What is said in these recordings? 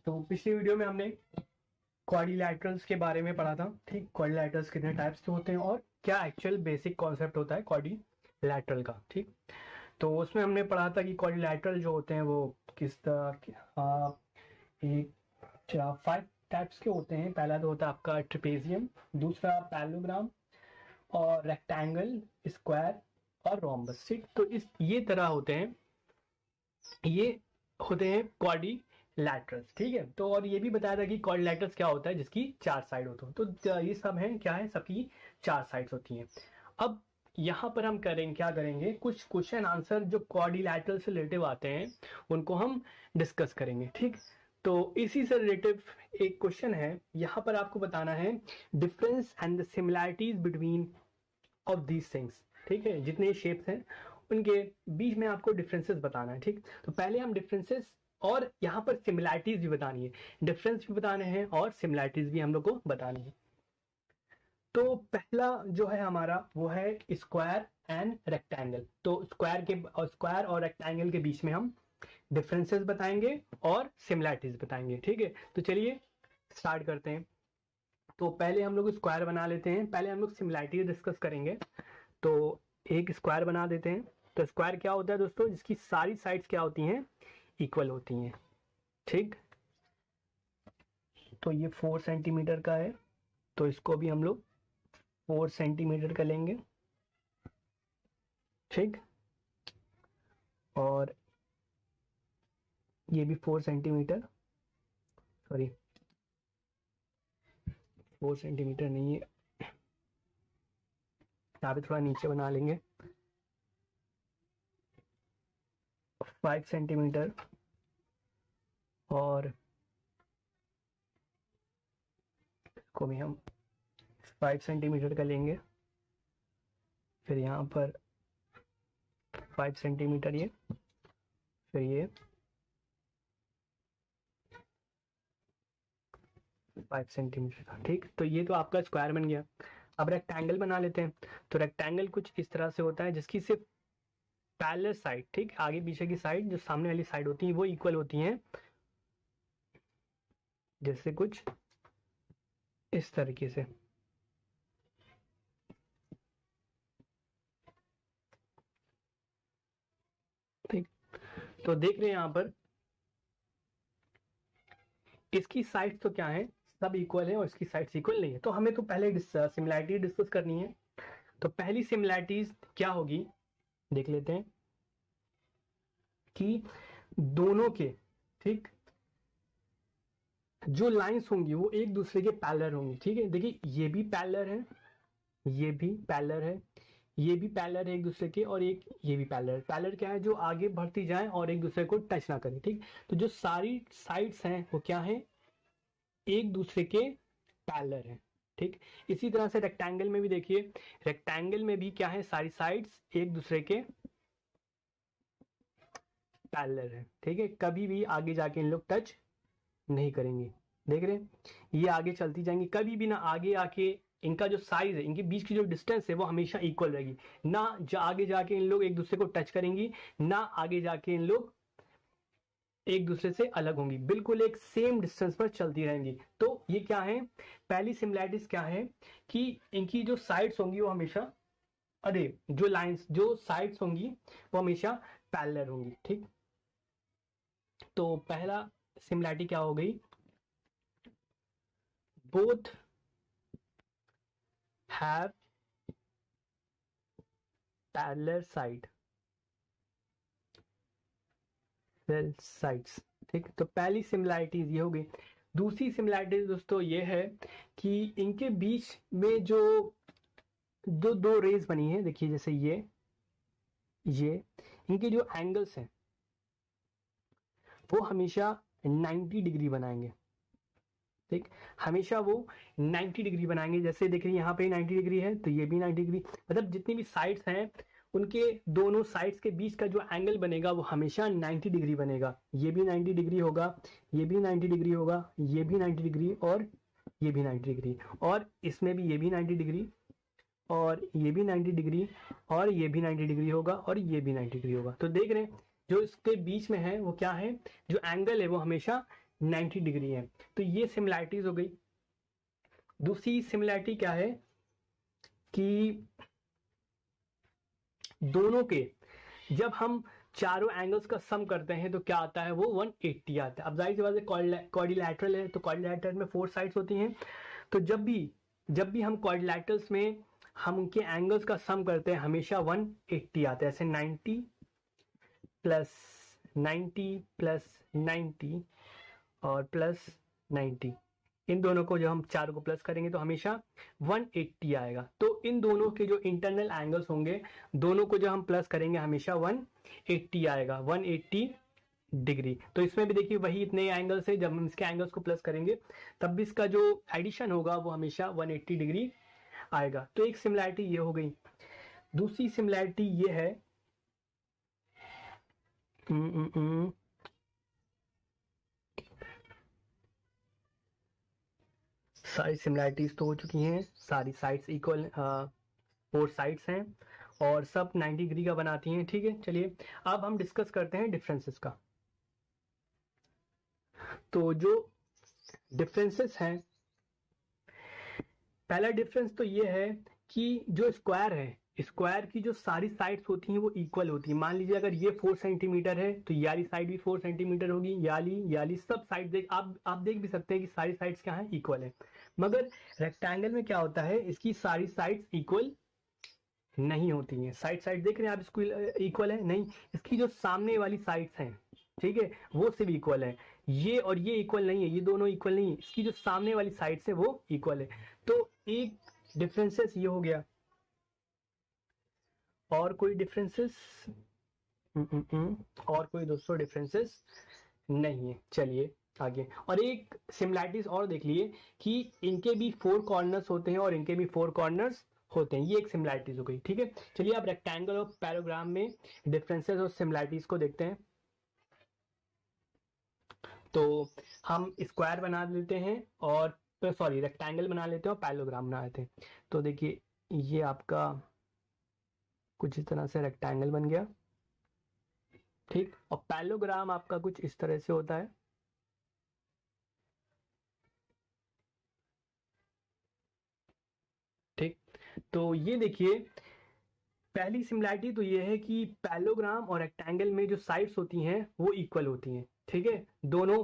तो पिछली वीडियो में हमने क्वाड्रिलैटरल्स के बारे में पढ़ा था। ठीक, क्वाड्रिलैटरल्स कितने टाइप्स के होते हैं और क्या एक्चुअल बेसिक कॉन्सेप्ट होता है क्वाड्रिलैटरल का। ठीक, तो उसमें हमने पढ़ा था कि क्वाड्रिलैटरल जो होते हैं वो किस तरह के एक 5 टाइप्स के होते हैं। पहला तो होता है आपका ट्रेपेजियम, दूसरा पैरेललोग्राम और रेक्टेंगल, स्क्वायर और रोम्बस। ठीक, तो इस ये तरह होते हैं, ये होते हैं क्वाड्रिलैटरल्स। ठीक है, तो और ये भी बताया था कि क्वाड्रिलैटरल्स क्या होता है जिसकी 4 साइड होते हैं। तो ये सब है क्या है, सबकी 4 साइड्स होती हैं। अब यहाँ पर हम क्या करेंगे, कुछ क्वेश्चन आंसर जो क्वाड्रिलैटरल से रिलेटिव आते हैं उनको हम डिस्कस करेंगे। ठीक, तो इसी से रिलेटिव एक क्वेश्चन है, यहाँ पर आपको बताना है difference and the similarities between of these things. ठीक है, जितने शेप्स हैं उनके बीच में आपको डिफरेंसेस बताना है। ठीक, तो पहले हम डिफरेंसेस और यहाँ पर सिमिलैरिटीज भी बतानी है, डिफरेंस भी बताने हैं और सिमिलैरिटीज भी हम लोग को बतानी है। तो पहला जो है हमारा वो है स्क्वायर एंड रेक्टेंगल। तो स्क्वायर और रेक्टेंगल के बीच में हम डिफरेंसेस बताएंगे और सिमिलैरिटीज बताएंगे। ठीक है, तो चलिए स्टार्ट करते हैं। तो पहले हम लोग स्क्वायर बना लेते हैं, पहले हम लोग सिमिलैरिटी डिस्कस करेंगे। तो एक स्क्वायर बना देते हैं। तो स्क्वायर क्या होता है दोस्तों, जिसकी सारी साइड्स क्या होती हैं, इक्वल होती हैं। ठीक, तो ये 4 सेंटीमीटर का है, तो इसको भी हम लोग 4 सेंटीमीटर का लेंगे। ठीक, और ये भी 4 सेंटीमीटर, सॉरी 4 सेंटीमीटर नहीं है, यहाँ पे थोड़ा नीचे बना लेंगे, 5 सेंटीमीटर, और इसको भी हम 5 सेंटीमीटर का लेंगे। फिर यहाँ पर 5 सेंटीमीटर ये, फिर ये 5 सेंटीमीटर का। ठीक, तो ये तो आपका स्क्वायर बन गया। अब रेक्टेंगल बना लेते हैं। तो रेक्टेंगल कुछ इस तरह से होता है जिसकी सिर्फ पैरेलल साइड, ठीक, आगे पीछे की साइड, जो सामने वाली साइड होती है वो इक्वल होती हैं, जैसे कुछ इस तरीके से। ठीक, तो देख रहे हैं यहां पर इसकी साइड तो क्या है, सब इक्वल है और इसकी साइड्स इक्वल नहीं है। तो हमें तो पहले सिमिलैरिटी डिस्कस करनी है। तो पहली सिमिलैरिटीज क्या होगी देख लेते हैं कि दोनों के, ठीक, जो लाइंस होंगी वो एक दूसरे के पैरेलल होंगी। ठीक है, देखिए ये भी पैरेलल है, ये भी पैरेलल है, ये भी पैरेलल है एक दूसरे के, और एक ये भी पैरेलल। पैरेलल क्या है, जो आगे बढ़ती जाए और एक दूसरे को टच ना करें। ठीक, तो जो सारी साइड्स हैं वो क्या है, एक दूसरे के पैरेलल है। ठीक, इसी तरह से रेक्टेंगल में भी देखिए, रेक्टेंगल में भी क्या है, सारी साइड्स एक दूसरे के पैरेलल है। ठीक है, कभी भी आगे जाके इन लोग टच नहीं करेंगे। देख रहे हैं, ये आगे चलती जाएंगी, कभी भी ना आगे आके इनका जो साइज है, इनके बीच की जो डिस्टेंस है वो हमेशा इक्वल रहेगी। ना आगे जाके इन लोग एक दूसरे को टच करेंगी, ना आगे जाके इन लोग एक दूसरे से अलग होंगी, बिल्कुल एक सेम डिस्टेंस पर चलती रहेंगी। तो ये क्या है, पहली सिमिलैरिटीज क्या है कि इनकी जो साइड्स होंगी वो हमेशा, अरे जो लाइंस, जो साइड्स होंगी वो हमेशा पैरेलल होंगी। ठीक, तो पहला सिमिलैरिटी क्या हो गई, बोथ हैव पैरेलल साइड्स। ठीक, तो पहली सिमिलैरिटीज ये हो गई। दूसरी सिमिलैरिटीज दोस्तों ये है कि इनके बीच में जो दो रेज बनी है, देखिए जैसे ये इनके जो एंगल्स हैं वो हमेशा 90 डिग्री बनाएंगे। ठीक, हमेशा वो 90 डिग्री बनाएंगे। जैसे देखिए यहाँ पे 90 डिग्री है तो ये भी 90 डिग्री, मतलब जितनी भी साइड्स हैं उनके दोनों साइड्स के बीच का जो एंगल बनेगा वो हमेशा 90 डिग्री बनेगा। ये भी 90 डिग्री होगा, ये भी 90 डिग्री होगा, ये भी 90 डिग्री, और ये भी 90 डिग्री, और इसमें भी ये भी 90 डिग्री, और ये भी 90 डिग्री, और ये भी 90 डिग्री होगा, और ये भी 90 डिग्री होगा। तो देख रहे हैं जो इसके बीच में है वो क्या है, जो एंगल है वो हमेशा 90 डिग्री है। तो ये सिमिलैरिटीज हो गई। दूसरी सिमिलैरिटी क्या है कि दोनों के जब हम चारों एंगल्स का सम करते हैं तो क्या आता है, वो 180 आता है। अब जाहिर सी बात है क्वाड्रिलैटरल है, तो क्वाड्रिलैटरल में 4 साइड्स होती हैं। तो जब भी हम क्वाड्रिलैटरल्स में हम उनके एंगल्स का सम करते हैं हमेशा 180 आता है। ऐसे 90 प्लस 90 प्लस 90 और प्लस 90, इन दोनों को जब हम चारों को प्लस करेंगे तो हमेशा 180 आएगा। तो इन दोनों के जो इंटरनल एंगल्स होंगे, दोनों को जब हम प्लस करेंगे हमेशा 180 आएगा, 180 डिग्री। तो इसमें भी देखिए वही इतने एंगल्स है, जब हम इसके एंगल्स को प्लस करेंगे तब भी इसका जो एडिशन होगा वो हमेशा 180 डिग्री आएगा। तो एक सिमिलैरिटी ये हो गई। दूसरी सिमिलैरिटी ये है, सारी सिमिलैरिटीज तो हो चुकी हैं, सारी साइड्स इक्वल, 4 साइड्स हैं और सब 90 डिग्री का बनाती हैं। ठीक है, चलिए अब हम डिस्कस करते हैं डिफरेंसेस का। तो जो डिफरेंसेस हैं, पहला डिफरेंस तो ये है कि जो स्क्वायर है, स्क्वायर की जो सारी साइड्स होती हैं वो इक्वल होती है। मान लीजिए अगर ये 4 सेंटीमीटर है तो याली साइड भी 4 सेंटीमीटर होगी, याली सब साइड देख आप देख भी सकते हैं कि सारी साइड्स क्या है, इक्वल है। मगर रेक्टेंगल में क्या होता है, इसकी सारी साइड्स इक्वल नहीं होती हैं। साइड देख रहे हैं आप, इसको इक्वल है नहीं, इसकी जो सामने वाली साइड्स हैं, ठीक है, वो सिर्फ इक्वल है। ये और ये इक्वल नहीं है, ये दोनों इक्वल नहीं है, इसकी जो सामने वाली साइड्स है वो इक्वल है। तो एक डिफरेंसेस ये हो गया। और कोई डिफरेंसेस और कोई दोस्तों डिफरेंसेस नहीं है। चलिए आगे, और एक सिमिलैरिटीज और देख लिए कि इनके भी 4 कॉर्नर्स होते हैं और इनके भी 4 कॉर्नर्स होते हैं। ये एक सिमिलैरिटीज हो गई। ठीक है, चलिए अब रेक्टेंगल और पैराग्राम में डिफरेंसेस और सिमिलैरिटीज को देखते हैं। तो हम स्क्वायर बना लेते हैं और सॉरी रेक्टेंगल बना लेते हैं और पैराग्राम बना लेते हैं। तो देखिए ये आपका कुछ इस तरह से रेक्टेंगल बन गया, ठीक, और पैराग्राम आपका कुछ इस तरह से होता है। ठीक, तो ये देखिए पहली सिमिलैरिटी तो ये है कि पैराग्राम और रेक्टेंगल में जो साइड्स होती हैं वो इक्वल होती हैं। ठीक है, दोनों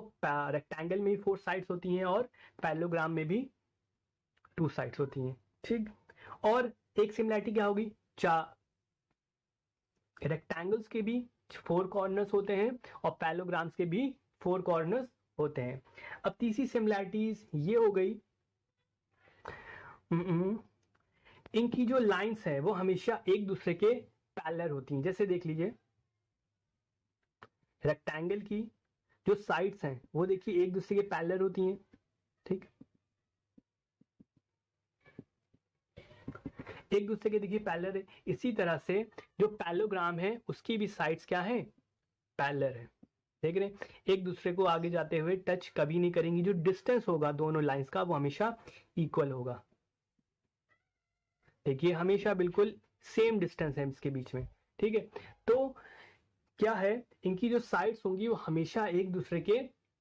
रेक्टेंगल में भी 4 साइड्स होती हैं और पैराग्राम में भी 2 साइड्स होती हैं। ठीक, और एक सिमिलैरिटी क्या होगी, रेक्टेंगल्स के भी 4 कॉर्नर्स होते हैं और पैराग्राम्स के भी 4 कॉर्नर्स होते हैं। अब तीसरी सिमिलैरिटीज ये हो गई, इनकी जो लाइंस है वो हमेशा एक दूसरे के पैरेलल होती हैं। जैसे देख लीजिए रेक्टेंगल की जो साइड्स हैं वो देखिए एक दूसरे के पैरेलल होती हैं। ठीक, एक दूसरे के देखिए पैरेलल है। इसी तरह से जो पैराग्राम है उसकी भी साइड्स क्या है, पैरेलल है। देख रहे हैं, एक दूसरे को आगे जाते हुए टच कभी नहीं करेंगी। जो डिस्टेंस होगा दोनों लाइंस का वो हमेशा इक्वल होगा। देखिए हमेशा बिल्कुल सेम डिस्टेंस है इसके बीच में। ठीक है, तो क्या है, इनकी जो साइड्स होंगी वो हमेशा एक दूसरे के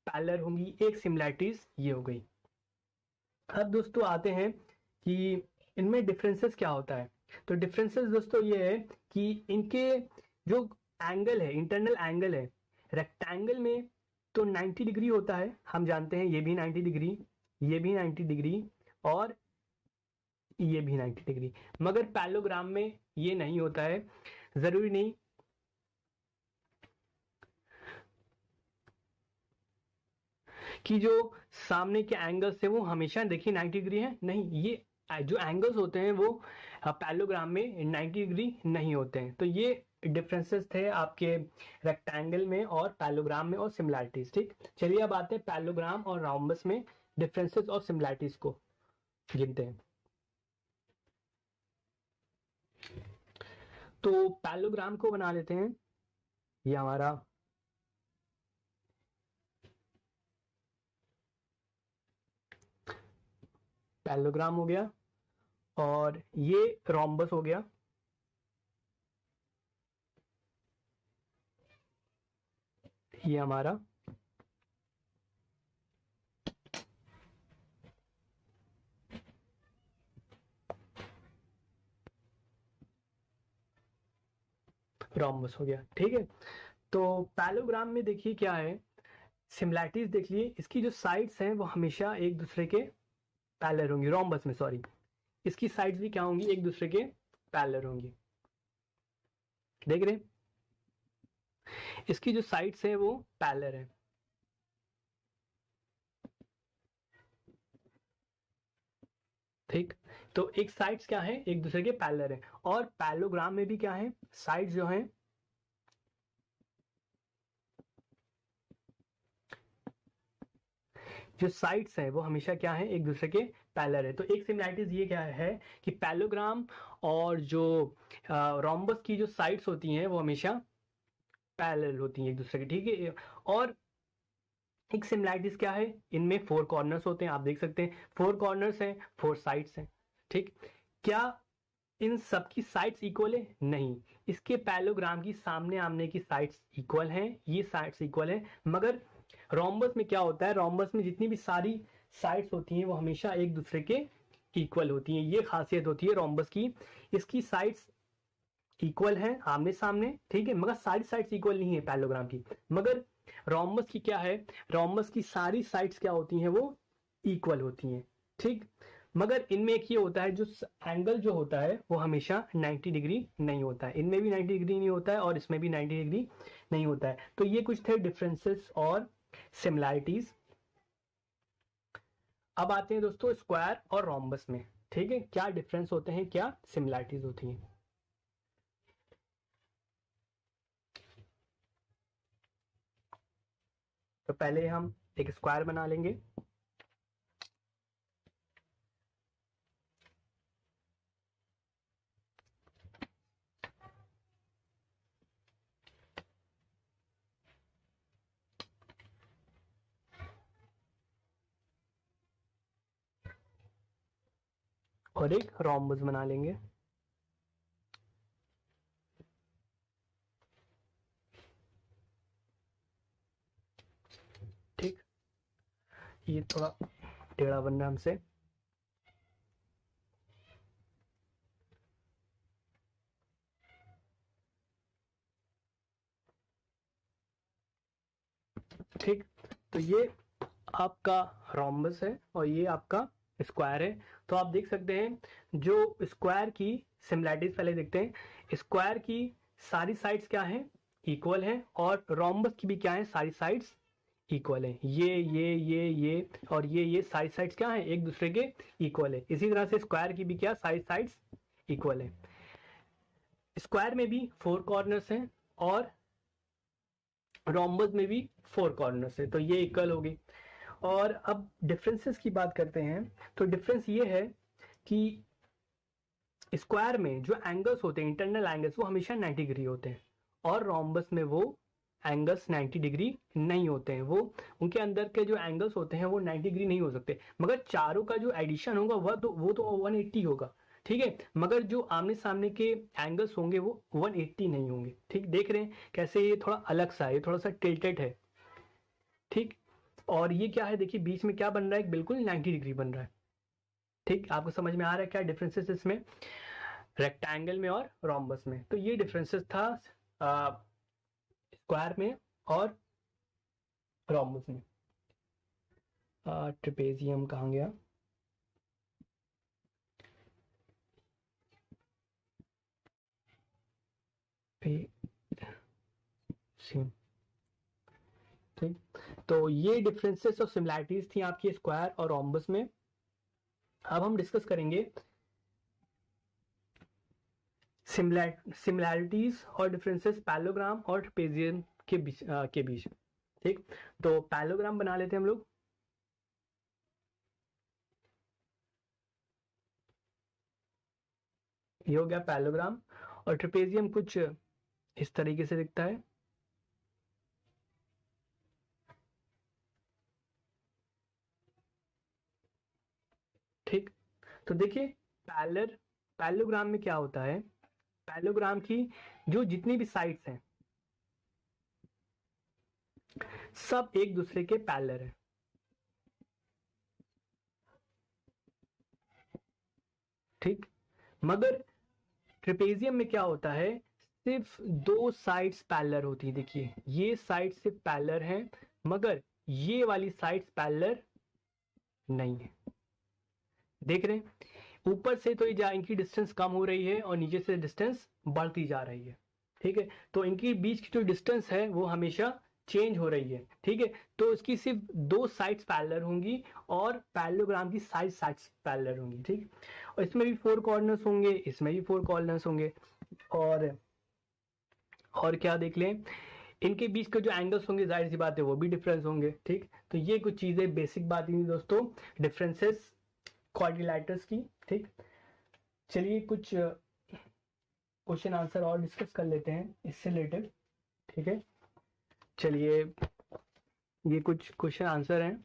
पैरेलल होंगी। एक सिमिलैरिटीज ये हो गई। अब दोस्तों आते हैं कि इनमें डिफरेंसेस क्या होता है। तो डिफरेंसेस दोस्तों ये है कि इनके जो एंगल है, इंटरनल एंगल है, रेक्टेंगल में तो 90 डिग्री होता है, हम जानते हैं, ये भी 90 डिग्री, ये भी 90 डिग्री और ये भी 90 डिग्री। मगर पैराग्राम में ये नहीं होता है, जरूरी नहीं कि जो सामने के एंगल्स है वो हमेशा देखिए 90 डिग्री है, नहीं, ये जो एंगल्स होते हैं वो पैराग्राम में 90 डिग्री नहीं होते हैं। तो ये डिफरेंसेस थे आपके रेक्टेंगल में और पैराग्राम में और सिमिलैरिटीज। ठीक, चलिए अब आते हैं पैराग्राम और रोम्बस में डिफरेंसेस और सिमिलैरिटीज को गिनते हैं। तो पैराग्राम को बना लेते हैं, ये हमारा पैराग्राम हो गया और ये रोम्बस हो गया। ये हमारा रोम्बस हो गया, ठीक है। तो पैलोग्राम में देखिए क्या है, सिमिलैरिटीज देख लिए, इसकी जो साइड्स हैं वो हमेशा एक दूसरे के पैरेलल होंगी, रोम्बस में सॉरी, इसकी साइड्स भी क्या होंगी, एक दूसरे के पैरेलल होंगी, देख रहे हैं, इसकी जो साइड्स हैं वो पैरेलल है, ठीक। तो एक साइड्स क्या है, एक दूसरे के पैरेलल है, और पैरेललोग्राम में भी क्या है, साइड्स जो हैं जो साइड्स हैं वो हमेशा क्या है, एक दूसरे के पैरेलल है। तो एक सिमिलैरिटीज ये क्या है कि पैरेललोग्राम और जो रोम्बस की जो साइड्स होती हैं वो हमेशा पैरेलल होती हैं एक दूसरे के, ठीक है। और एक सिमिलैरिटीज क्या है, इनमें 4 कॉर्नर्स होते हैं, आप देख सकते हैं 4 कॉर्नर्स हैं, 4 साइड्स हैं, ठीक। क्या इन सब की साइड्स इक्वल है? नहीं, इसके पैरेललोग्राम की सामने आमने की साइड्स इक्वल हैं, ये साइड्स इक्वल है, मगर रोम्बस में क्या होता है, रोम्बस में जितनी भी सारी साइड्स होती हैं वो हमेशा एक दूसरे के इक्वल होती हैं, ये खासियत होती है रोम्बस की, इसकी साइड्स इक्वल है आमने सामने, ठीक है, मगर सारी साइड्स इक्वल नहीं है पैरेललोग्राम की। मगर रोम्बस की क्या है, रोम्बस की सारी साइड्स क्या होती हैं, वो इक्वल होती हैं, ठीक। मगर इनमें एक ये होता है, जो एंगल जो होता है वो हमेशा 90 डिग्री नहीं होता है, इनमें भी 90 डिग्री नहीं होता है और इसमें भी 90 डिग्री नहीं होता है। तो ये कुछ थे डिफरेंसेस और सिमिलैरिटीज। अब आते हैं दोस्तों स्क्वायर और रोम्बस में, ठीक है, क्या डिफरेंस होते हैं, क्या सिमिलैरिटीज होती हैं। तो पहले हम एक स्क्वायर बना लेंगे, और एक रोम्बस बना लेंगे, ठीक। ये थोड़ा टेढ़ा बन रहा है हमसे, ठीक। तो ये आपका रोम्बस है और ये आपका स्क्वायर है। तो आप देख सकते हैं जो स्क्वायर की सिमिलैरिटीज पहले देखते हैं, स्क्वायर की सारी साइड्स क्या हैं, इक्वल हैं, और रोम्बस की भी क्या है, सारी साइड्स इक्वल है, ये और ये सारी साइड्स क्या है, एक दूसरे के इक्वल है। इसी तरह से स्क्वायर की भी क्या, सारी साइड्स इक्वल है। स्क्वायर में भी 4 कॉर्नर्स हैं और रोम्बस में भी 4 कॉर्नर्स है, तो ये इक्वल होगी। और अब डिफरेंसेस की बात करते हैं, तो डिफरेंस ये है कि स्क्वायर में जो एंगल्स होते हैं, इंटरनल एंगल्स, वो हमेशा 90 डिग्री होते हैं, और रोम्बस में वो एंगल्स 90 डिग्री नहीं होते हैं, वो उनके अंदर के जो एंगल्स होते हैं वो 90 डिग्री नहीं हो सकते, मगर चारों का जो एडिशन होगा वो तो 180 होगा, ठीक है। मगर जो आमने सामने के एंगल्स होंगे वो 180 नहीं होंगे, ठीक। देख रहे हैं कैसे ये थोड़ा अलग सा है, ये थोड़ा सा टिल्टेड है, ठीक। और ये क्या है, देखिए बीच में क्या बन रहा है, बिल्कुल 90 डिग्री बन रहा है, ठीक। आपको समझ में आ रहा है क्या डिफरेंसेस इसमें, रेक्टेंगल में और रोम्बस में। तो ये डिफरेंसेस था स्क्वायर में और रोम्बस में। ट्रेपेजियम कहाँ गया, ठीक। तो ये डिफरेंसेस और सिमिलैरिटीज थी आपकी स्क्वायर और रोम्बस में। अब हम डिस्कस करेंगे सिमिलैरिटीज और डिफरेंसेस पैरेललोग्राम और ट्रेपेजियम के बीच, ठीक। तो पैरेललोग्राम बना लेते हैं हम लोग, ये हो गया पैरेललोग्राम, और ट्रेपेजियम कुछ इस तरीके से दिखता है, ठीक। तो देखिए पैरेललोग्राम में क्या होता है, पैरेललोग्राम की जो जितनी भी साइड्स हैं सब एक दूसरे के पैरेलल है, ठीक। मगर ट्रेपेजियम में क्या होता है, सिर्फ दो साइड्स पैरेलल होती है। देखिए ये साइड सिर्फ पैरेलल है, मगर ये वाली साइड्स पैरेलल नहीं है। देख रहे हैं ऊपर से तो ये इनकी डिस्टेंस कम हो रही है और नीचे से डिस्टेंस बढ़ती जा रही है। ठीक है, तो इनकी बीच की जो डिस्टेंस है वो हमेशा चेंज हो रही है। ठीक है, तो इसकी सिर्फ दो साइड्स पैरेलल होंगी और पैरेललोग्राम की साइड्स पैरेलल होंगी। ठीक, और इसमें भी 4 कॉर्नर्स होंगे, इसमें भी 4 कॉर्नर्स होंगे। और क्या देख लें, इनके बीच के जो एंगल्स होंगे जाहिर सी बात है वो भी डिफरेंस होंगे। ठीक, तो ये कुछ चीजें बेसिक बात थी दोस्तों डिफरेंसेस क्वाड्रिलैटरल्स की। ठीक, चलिए कुछ क्वेश्चन आंसर और डिस्कस कर लेते हैं इससे रिलेटेड। ठीक है, चलिए ये कुछ क्वेश्चन आंसर हैं।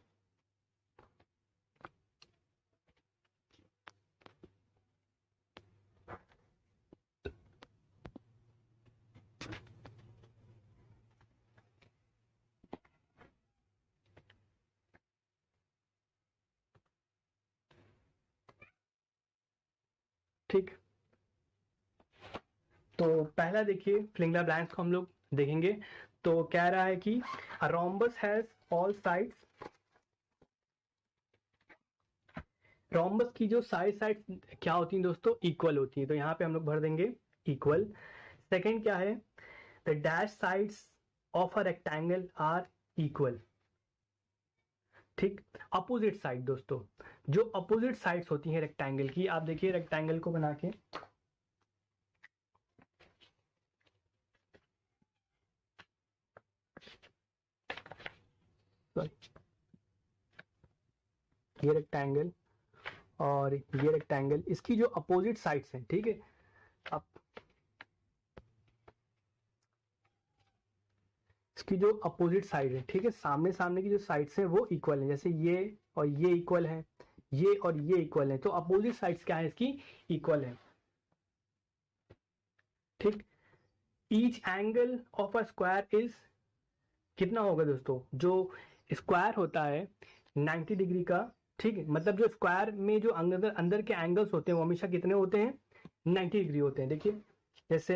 ठीक, तो पहला देखिए फिलिंग द ब्लैंक्स को हम लोग देखेंगे। तो कह रहा है कि a rhombus has all sides, rhombus की जो साइड क्या होती हैं दोस्तों, इक्वल होती है। तो यहाँ पे हम लोग भर देंगे इक्वल। सेकंड क्या है, the dash sides of a rectangle are equal. ठीक, अपोजिट साइड दोस्तों, जो अपोजिट साइड्स होती हैं रेक्टेंगल की, आप देखिए रेक्टेंगल को बना के ये रेक्टेंगल और ये रेक्टेंगल, इसकी जो अपोजिट साइड्स हैं, ठीक है, अब इसकी जो अपोजिट साइड है, ठीक है, सामने सामने की जो साइड्स हैं वो इक्वल है। जैसे ये और ये इक्वल है, ये और ये इक्वल है, तो अपोजिट साइड्स क्या है इसकी, इक्वल है। ठीक, each angle of a square is कितना होगा दोस्तों, जो स्क्वायर होता है 90 डिग्री का। ठीक है, मतलब जो स्क्वायर में जो अंदर अंदर के एंगल्स होते हैं वो हमेशा कितने होते हैं, 90 डिग्री होते हैं। देखिए जैसे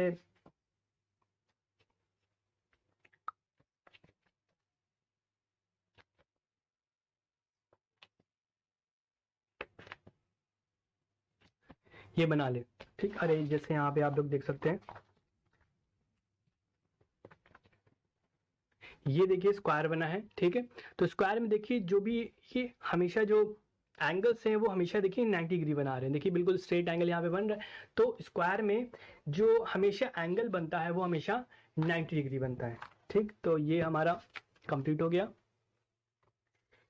ये बना ले। ठीक, अरे जैसे यहाँ पे आप लोग देख सकते हैं, ये देखिए स्क्वायर बना है। ठीक है, तो स्क्वायर में देखिए जो भी ये हमेशा जो एंगल्स हैं वो हमेशा देखिए 90 डिग्री बना रहे हैं। देखिए बिल्कुल स्ट्रेट एंगल यहाँ पे बन रहा है, तो स्क्वायर में जो हमेशा एंगल बनता है वो हमेशा 90 डिग्री बनता है। ठीक, तो ये हमारा कंप्लीट हो गया।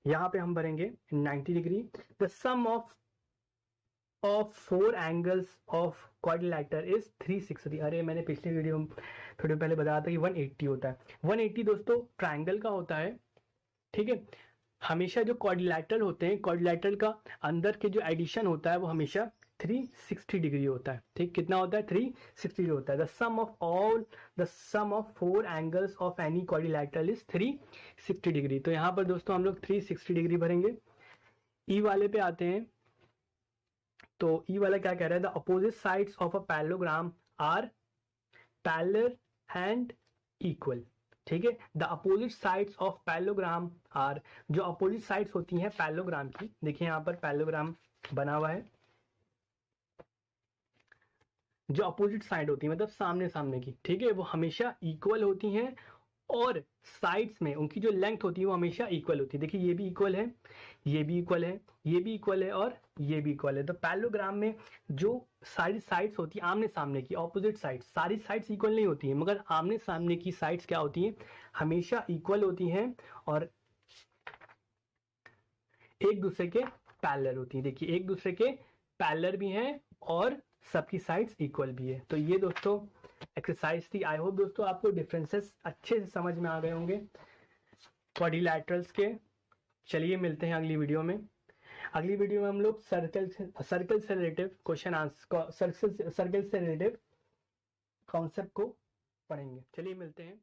यहाँ पे हम भरेंगे 90 degree. The sum of 4 angles of quadrilateral is 360। अरे मैंने पिछले वीडियो में थोड़ी पहले बताया था कि 180 होता है। 180 दोस्तों ट्राइंगल का होता है। ठीक है, हमेशा जो क्वाड्रिलैटरल होते हैं, क्वाड्रिलैटरल का अंदर के जो एडिशन होता है वो हमेशा 360 डिग्री होता है। ठीक, कितना होता है, 360 डिग्री होता है। The sum of 4 angles of any quadrilateral is 360 degree. तो यहाँ पर दोस्तों हम लोग 360 डिग्री भरेंगे। ई वाले पे आते हैं, तो ई वाला क्या कह रहा है, the opposite sides of a parallelogram are parallel and equal. ठीक है, the opposite sides of parallelogram are, जो अपोजिट साइड्स होती हैं पैरेललोग्राम की, देखिए यहाँ पर पैरेललोग्राम बना हुआ है, जो अपोजिट साइड होती है मतलब सामने सामने की, ठीक है, वो हमेशा इक्वल होती हैं और साइड्स में उनकी जो लेंथ होती है वो हमेशा इक्वल होती है। देखिए ये भी इक्वल है, ये भी इक्वल है, ये भी इक्वल है और ये भी इक्वल है। तो पैरेललोग्राम में जो सारी साइड्स होती है आमने सामने की, ऑपोजिट साइड, सारी साइड्स इक्वल नहीं होती है, मगर आमने सामने की साइड्स क्या होती हैं, हमेशा इक्वल होती हैं और एक दूसरे के पैरेलल होती है। देखिए एक दूसरे के पैरेलल भी हैं और सबकी साइड्स इक्वल भी है। तो ये दोस्तों एक्सरसाइज थी। आई होप दोस्तों आपको डिफरेंसेस अच्छे से समझ में आ गए होंगे क्वाड्रिलैटरल्स के। चलिए मिलते हैं अगली वीडियो में। अगली वीडियो में हम लोग सर्कल से रिलेटिव क्वेश्चन आंसर, सर्कल से रिलेटिव कॉन्सेप्ट को पढ़ेंगे। चलिए मिलते हैं।